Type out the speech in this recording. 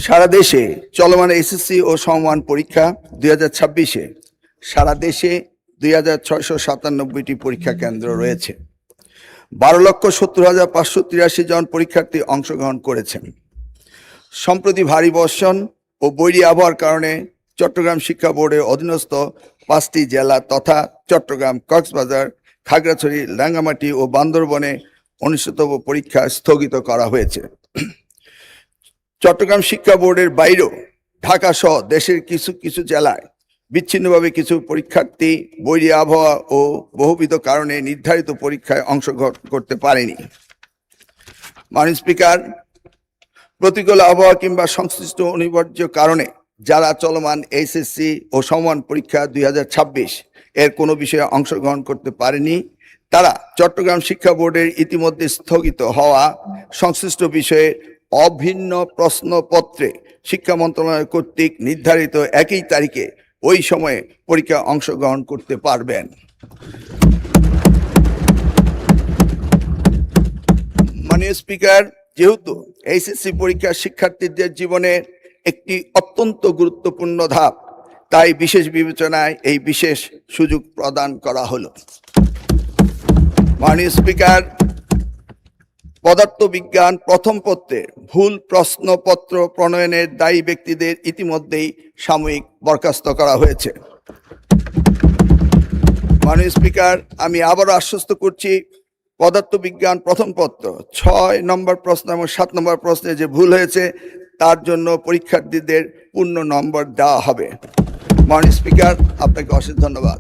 সারা দেশে চলমান এসএসসি ও সমমান পরীক্ষা 2026-এ সারা দেশে 2697টি পরীক্ষা কেন্দ্র রয়েছে। 12,70,583 জন পরীক্ষার্থী অংশগ্রহণ করেছেন। সম্প্রতি ভারী বর্ষণ ও বৈরী আবহাওয়ার কারণে চট্টগ্রাম শিক্ষা বোর্ডের অধীনস্থ 5টি জেলা তথা চট্টগ্রাম, কক্সবাজার, খাগড়াছড়ি, রাঙ্গামাটি ও বান্দরবনে অনুষ্ঠিতব্য পরীক্ষা স্থগিত করা হয়েছে। চট্টগ্রাম শিক্ষা বোর্ডের বাইরেও ঢাকা সহ দেশের কিছু কিছু জেলায় বিচ্ছিন্নভাবে কিছু পরীক্ষার্থী বৈরী আবহাওয়া ও বহুবিধ কারণে নির্ধারিত পরীক্ষায় অংশগ্রহণ করতে পারেনি। মাননীয় স্পিকার, প্রতিকূল আবহাওয়া কিংবা সংশ্লিষ্ট অনিবার্য কারণে যারা চলমান এসএসসি ও সমমান পরীক্ষা 2026 এর কোনো বিষয়ে অংশগ্রহণ করতে পারেনি, তারা চট্টগ্রাম শিক্ষা বোর্ডের ইতিমধ্যে স্থগিত হওয়া সংশ্লিষ্ট বিষয়ে অভিন্ন প্রশ্নপত্রে শিক্ষা মন্ত্রণালয় কর্তৃক নির্ধারিত একই তারিখে ওই সময়ে পরীক্ষা অংশগ্রহণ করতে পারবেন। মাননীয় স্পিকার, যেহেতু এইচএসসি পরীক্ষা শিক্ষার্থীদের জীবনে একটি অত্যন্ত গুরুত্বপূর্ণ ধাপ, তাই বিশেষ বিবেচনায় এই বিশেষ সুযোগ প্রদান করা হলো। মাননীয় স্পিকার, পদার্থবিজ্ঞান প্রথম পত্রের ভুল প্রশ্নপত্র প্রণয়নের দায়ী ব্যক্তিদের ইতিমধ্যেই সাময়িক বরখাস্ত করা হয়েছে। মাননীয় স্পিকার, আমি আবারও আশ্বস্ত করছি, পদার্থবিজ্ঞান প্রথম পত্র 6 নম্বর প্রশ্ন এবং 7 নম্বর প্রশ্নে যে ভুল হয়েছে তার জন্য পরীক্ষার্থীদের পূর্ণ নম্বর দেওয়া হবে। মাননীয় স্পিকার, আপনাকে অশেষ ধন্যবাদ।